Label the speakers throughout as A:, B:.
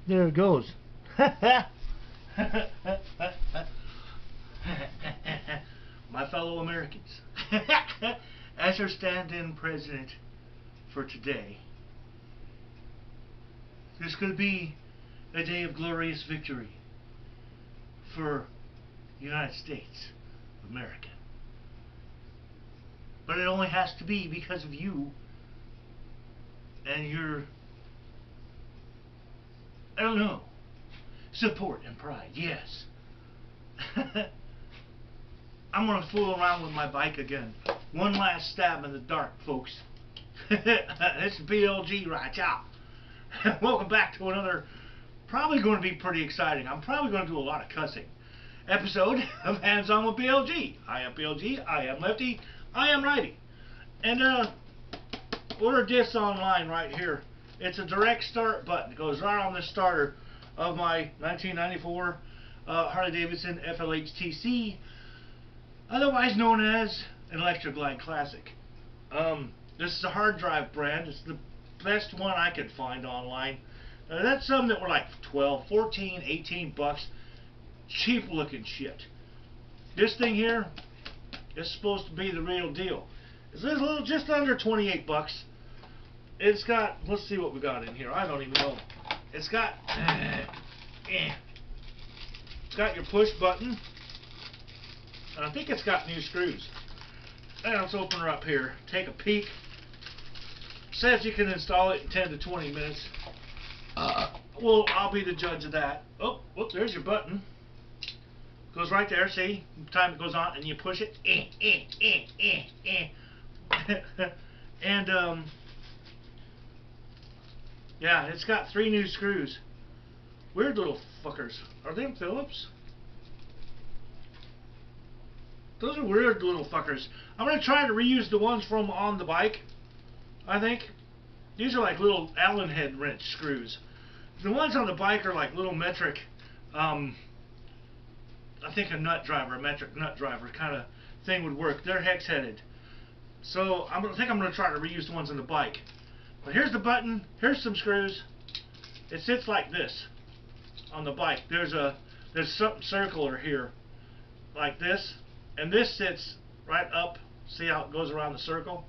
A: There it goes. My fellow Americans, as your stand-in president for today, this could be a day of glorious victory for the United States of America. But it only has to be because of you and your, I don't know, support and pride. Yes. I'm going to fool around with my bike again. One last stab in the dark, folks. This is BLG right out. Welcome back to another, probably going to be pretty exciting. I'm probably going to do a lot of cussing episode of Hands On with BLG. I am BLG, I am lefty, I am righty. And ordered this online right here. It's a direct start button. It goes right on the starter of my 1994 Harley-Davidson Flhtc, otherwise known as an Electric Glide Classic. This is a hard drive brand. It's the best one I could find online. That's some that were like 12, 14, 18 bucks. Cheap looking shit. This thing here is supposed to be the real deal. It's a little, just under 28 bucks. It's got, let's see what we got in here. I don't even know. It's got it's got your push button, and I think it's got new screws. And let's open her up here, take a peek. Says you can install it in 10 to 20 minutes. Well, I'll be the judge of that. Oh, whoops, there's your button. Goes right there, see? Time it goes on, and you push it. And yeah, it's got 3 new screws. Weird little fuckers. Are they Phillips? Those are weird little fuckers. I'm going to try to reuse the ones from on the bike, I think. These are like little Allen head wrench screws. The ones on the bike are like little metric, I think a nut driver, a metric nut driver kind of thing would work. They're hex headed. So I think I'm going to try to reuse the ones on the bike. But here's the button, here's some screws. It sits like this on the bike. There's something circular here, like this, and this sits right up. See how it goes around the circle?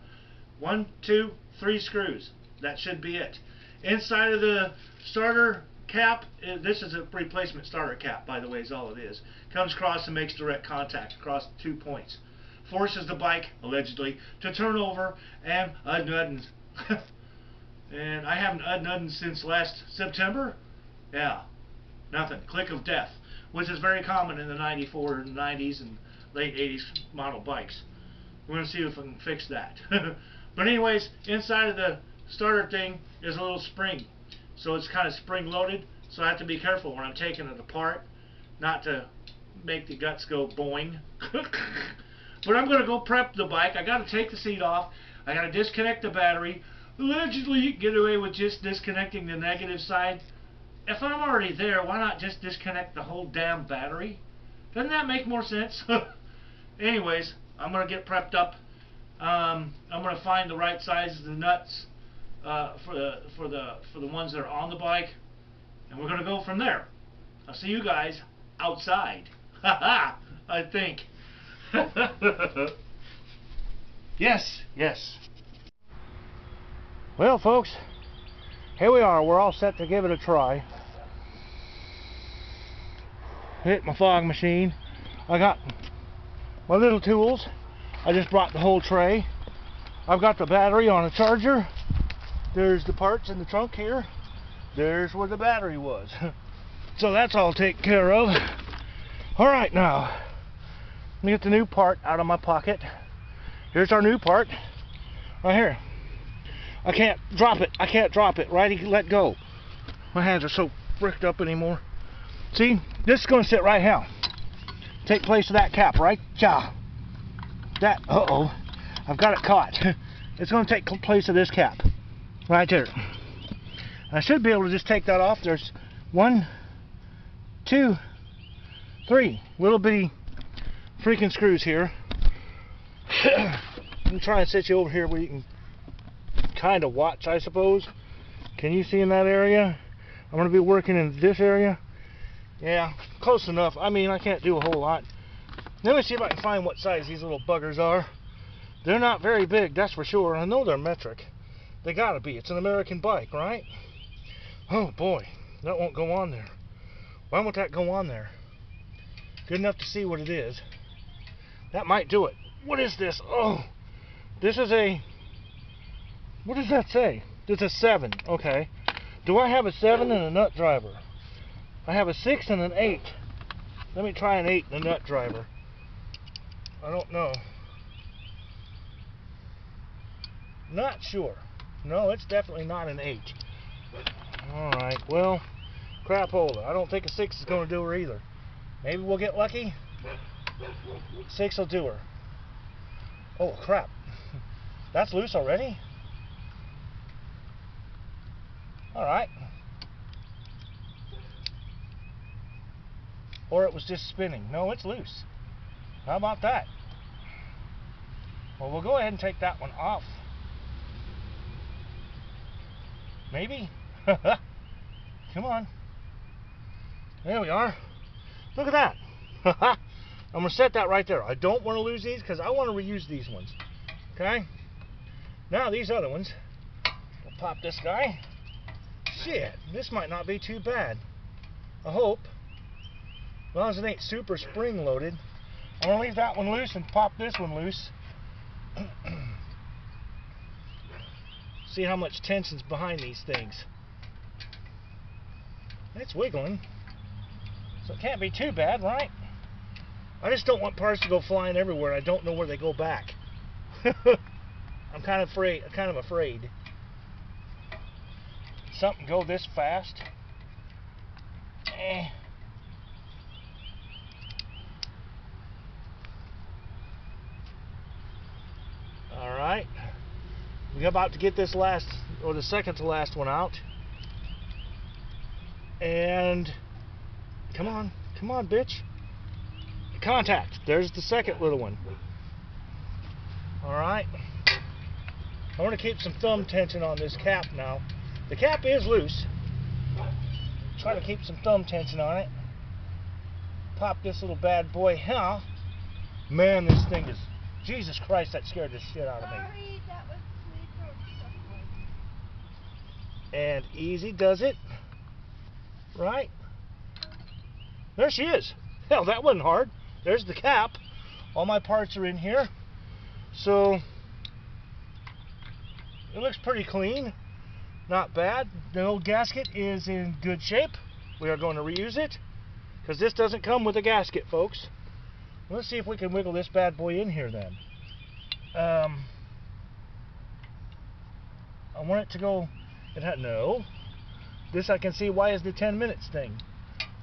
A: 1, 2, 3 screws. That should be it. Inside of the starter cap, this is a replacement starter cap, by the way, is all it is. Comes across and makes direct contact across 2 points. Forces the bike, allegedly, to turn over and unnudden. And I haven't unnudden since last September. Yeah, nothing. Click of death, which is very common in the 94 and 90s and late 80s model bikes. We're going to see if I can fix that. But anyways, inside of the starter thing is a little spring. So it's kind of spring loaded. So I have to be careful when I'm taking it apart, not to make the guts go boing. But I'm going to go prep the bike. I got to take the seat off. I got to disconnect the battery. Allegedly, you can get away with just disconnecting the negative side. If I'm already there, why not just disconnect the whole damn battery? Doesn't that make more sense? Anyways, I'm going to get prepped up. I'm going to find the right size of the nuts for the ones that are on the bike, and we're going to go from there. I'll see you guys outside. Haha, I think. Yes, yes. Well, folks, here we are. We're all set to give it a try. Hit my fog machine. I got my little tools. I just brought the whole tray. I've got the battery on a charger. There's the parts in the trunk here. There's where the battery was. So that's all taken care of. Alright, now let me get the new part out of my pocket. Here's our new part right here. I can't drop it. I can't drop it. Righty, let go. My hands are so bricked up anymore. See, this is going to sit right here. Take place of that cap, right? Ja. That, uh-oh. I've got it caught. It's going to take place of this cap. Right there. I should be able to just take that off. There's 1, 2, 3 little bitty freaking screws here. I'm trying to sit you over here where you can kind of watch, I suppose. Can you see in that area? I'm going to be working in this area. Yeah, close enough. I mean, I can't do a whole lot. Let me see if I can find what size these little buggers are. They're not very big, that's for sure. I know they're metric. They gotta be. It's an American bike, right? Oh boy, that won't go on there. Why won't that go on there? Good enough to see what it is. That might do it. What is this? Oh, this is a... What does that say? It's a 7. Okay. Do I have a 7 and a nut driver? I have a 6 and an 8. Let me try an 8 and a nut driver. I don't know. Not sure. No, it's definitely not an 8. Alright, well, crapola. I don't think a 6 is going to do her either. Maybe we'll get lucky. 6 will do her. Oh, crap. That's loose already? Alright. Or it was just spinning. No, it's loose. How about that? Well, we'll go ahead and take that one off. Maybe? Come on. There we are. Look at that. I'm going to set that right there. I don't want to lose these because I want to reuse these ones. Okay? Now these other ones. We'll pop this guy. Shit, this might not be too bad. I hope. As long as it ain't super spring loaded. I'm going to leave that one loose and pop this one loose. See how much tension's behind these things. It's wiggling. So it can't be too bad, right? I just don't want parts to go flying everywhere. I don't know where they go back. I'm kind of afraid. Something go this fast. Alright. We're about to get this last, or the second to last one out. And come on, bitch. Contact. There's the second little one. Alright. I want to keep some thumb tension on this cap now. The cap is loose. Try to keep some thumb tension on it. Pop this little bad boy here. Man, this thing is... Jesus Christ, that scared the shit out of me.
B: Sorry, that was
A: And easy does it. Right? There she is. Hell, that wasn't hard. There's the cap. All my parts are in here. So, it looks pretty clean. Not bad. The old gasket is in good shape. We are going to reuse it. Because this doesn't come with a gasket, folks. Let's see if we can wiggle this bad boy in here then. I want it to go... No. This I can see why is the 10 minutes thing.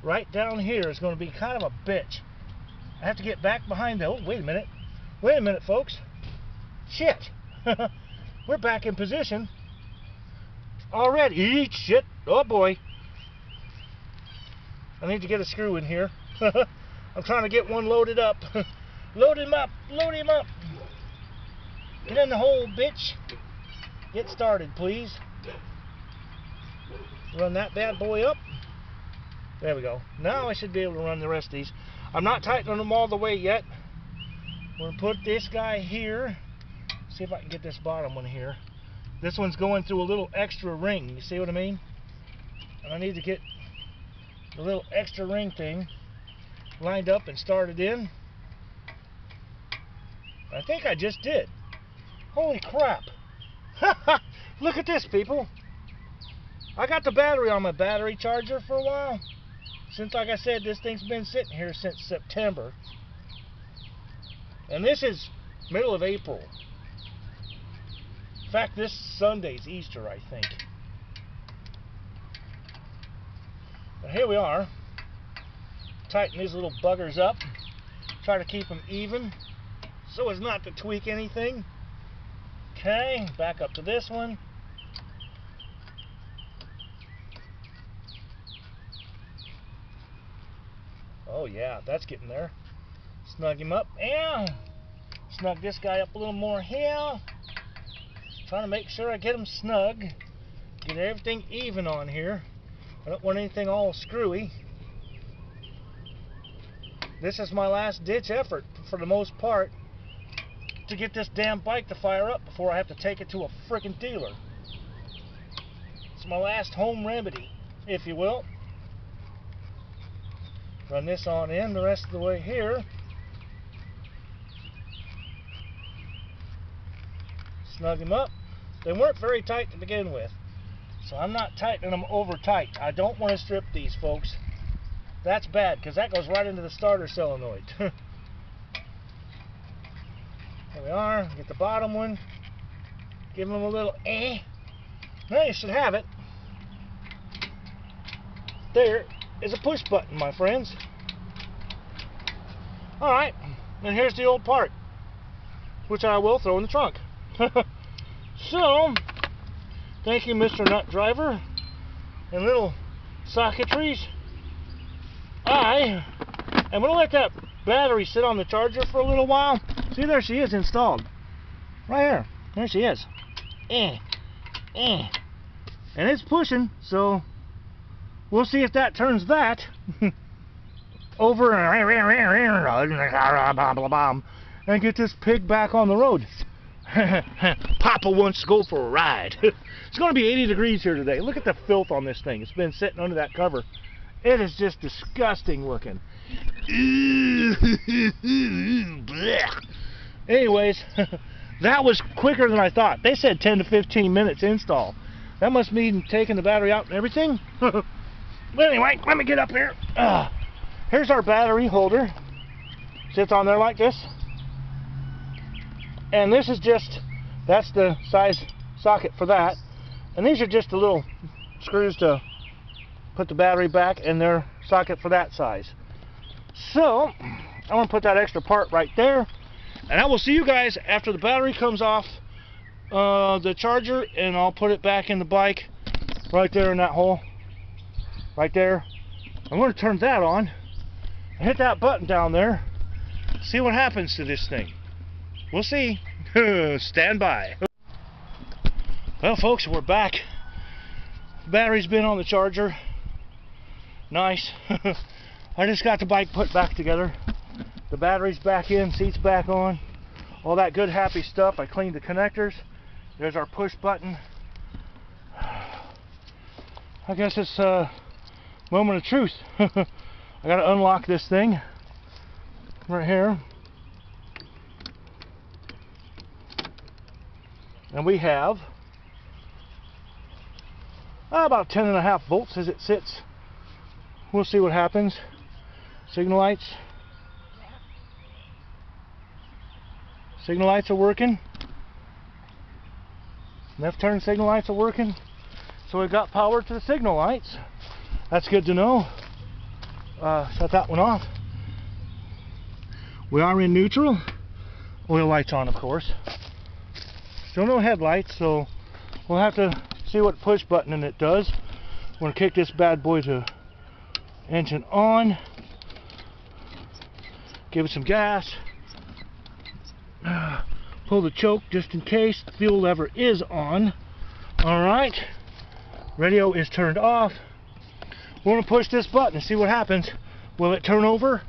A: Right down here is going to be kind of a bitch. I have to get back behind the... Oh, wait a minute. Wait a minute, folks. Shit. We're back in position. Already. Eat shit. Oh, boy. I need to get a screw in here. I'm trying to get one loaded up. Load him up. Load him up. Get in the hole, bitch. Get started, please. Run that bad boy up. There we go. Now I should be able to run the rest of these. I'm not tightening them all the way yet. I'm going to put this guy here. See if I can get this bottom one here. This one's going through a little extra ring. You see what I mean? And I need to get the little extra ring thing lined up and started in. I think I just did. Holy crap. Look at this, people. I got the battery on my battery charger for a while. Since, like I said, this thing's been sitting here since September. And this is middle of April. In fact, this Sunday's Easter, I think. But here we are. Tighten these little buggers up. Try to keep them even so as not to tweak anything. Okay, back up to this one. Oh yeah, that's getting there. Snug him up. And snug this guy up a little more here. Trying to make sure I get him snug. Get everything even on here. I don't want anything all screwy. This is my last ditch effort, for the most part, to get this damn bike to fire up before I have to take it to a frickin' dealer. It's my last home remedy, if you will. Run this on in the rest of the way here. Snug them up. They weren't very tight to begin with, so I'm not tightening them over tight. I don't want to strip these, folks. That's bad, because that goes right into the starter solenoid. There we are. Get the bottom one. Give them a little Now you should have it. There is a push button, my friends. Alright, and here's the old part, which I will throw in the trunk. So, thank you, Mr. Nut Driver and little socketries. I am going to let that battery sit on the charger for a little while. See, there she is installed. Right here. There she is. And it's pushing, so we'll see if that turns that over and get this pig back on the road. Papa wants to go for a ride. It's going to be 80 degrees here today. Look at the filth on this thing. It's been sitting under that cover. It is just disgusting looking. Anyways, that was quicker than I thought. They said 10 to 15 minutes install. That must mean taking the battery out and everything. But anyway, let me get up here. Here's our battery holder. Sits on there like this. And this is just, that's the size socket for that. And these are just the little screws to put the battery back in their socket for that size. So, I'm going to put that extra part right there. And I will see you guys after the battery comes off the charger, and I'll put it back in the bike right there in that hole. Right there. I'm going to turn that on and hit that button down there. See what happens to this thing. We'll see. Stand by. Well, folks, we're back. The battery's been on the charger. Nice. I just got the bike put back together. The battery's back in, seats back on. All that good, happy stuff. I cleaned the connectors. There's our push button. I guess it's a moment of truth. I gotta unlock this thing right here. And we have about 10.5 volts as it sits. We'll see what happens. Signal lights. Signal lights are working. Left turn signal lights are working. So we've got power to the signal lights. That's good to know. Shut that one off. We are in neutral. Oil lights on, of course. Still no headlights, so we'll have to see what push button it does. I'm going to kick this bad boy to engine on. Give it some gas. Pull the choke just in case the fuel lever is on. Alright. Radio is turned off. We're going to push this button and see what happens. Will it turn over?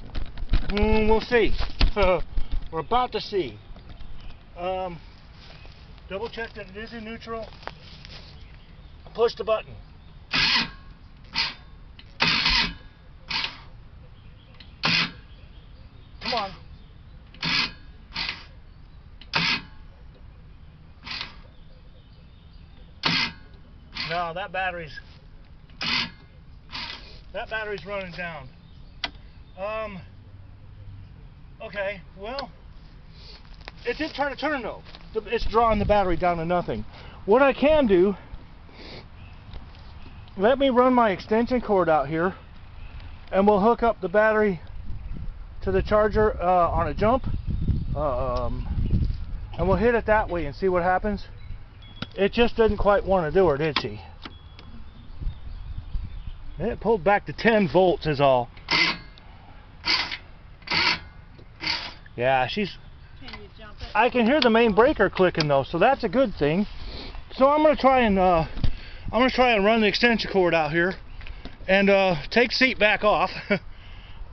A: We'll see. We're about to see. Double check that it is in neutral. Push the button. Come on. No, that battery's running down. Okay, well, it did try to turn though. It's drawing the battery down to nothing. What I can do, let me run my extension cord out here, and we'll hook up the battery to the charger on a jump, and we'll hit it that way and see what happens. It just didn't quite want to do her, did she? It pulled back to 10 volts is all. Yeah, she's... I can hear the main breaker clicking though, so that's a good thing. So I'm gonna try and run the extension cord out here and take seat back off.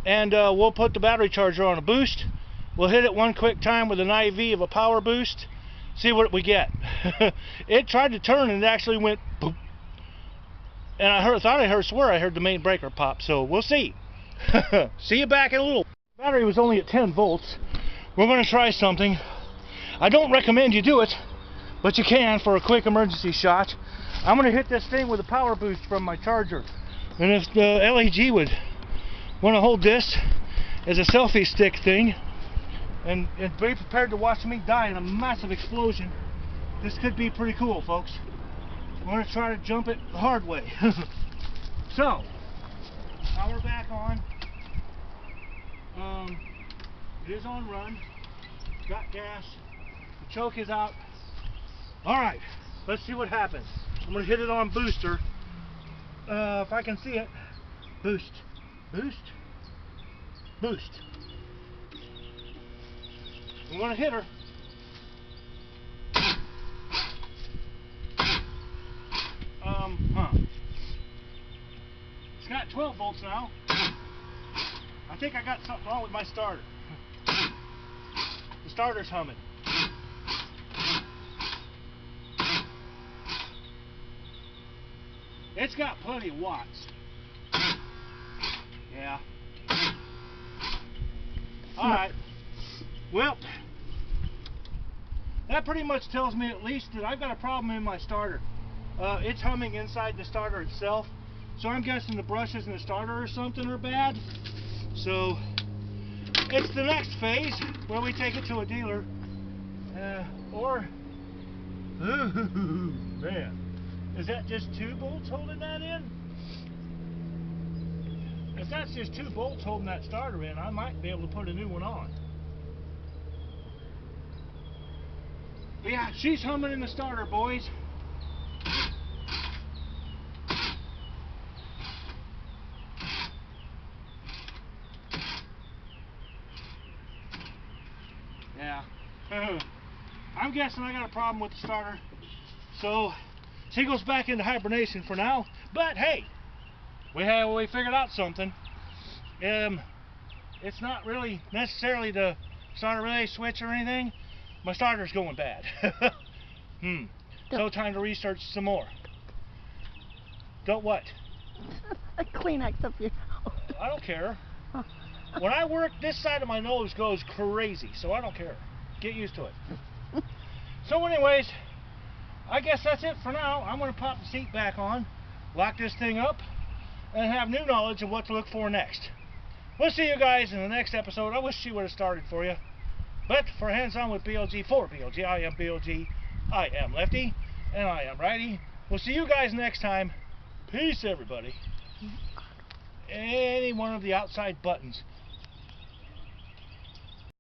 A: And we'll put the battery charger on a boost. We'll hit it one quick time with an IV of a power boost. See what we get. It tried to turn and it actually went boop. And I swear I heard the main breaker pop. So we'll see. See you back in a little. The battery was only at 10 volts. We're going to try something. I don't recommend you do it, but you can for a quick emergency shot. I'm going to hit this thing with a power boost from my charger. And if the LAG would want to hold this as a selfie stick thing and be prepared to watch me die in a massive explosion, this could be pretty cool, folks. We're going to try to jump it the hard way. So, power back on. It is on run. Got gas. The choke is out. Alright, let's see what happens. I'm going to hit it on booster. If I can see it. Boost. Boost. Boost. I'm going to hit her. It's got 12 volts now. I think I got something wrong with my starter. The starter's humming. It's got plenty of watts. Yeah. Alright. Well, that pretty much tells me at least that I've got a problem in my starter. It's humming inside the starter itself. So I'm guessing the brushes in the starter or something are bad. So it's the next phase where we take it to a dealer. Man, is that just 2 bolts holding that in? If that's just 2 bolts holding that starter in, I might be able to put a new one on. But yeah, she's humming in the starter, boys. Yeah. I'm guessing I got a problem with the starter. So she goes back into hibernation for now. But hey, we figured out something. It's not really necessarily the starter relay switch or anything. My starter's going bad. So time to research some more. Don't what?
B: A Kleenex up your nose.
A: I don't care. When I work, this side of my nose goes crazy, so I don't care. Get used to it. So anyways, I guess that's it for now. I'm going to pop the seat back on, lock this thing up, and have new knowledge of what to look for next. We'll see you guys in the next episode. I wish she would have started for you. But for Hands On with BLG, for BLG, I am BLG, I am Lefty, and I am Righty. We'll see you guys next time. Peace, everybody. Any one of the outside buttons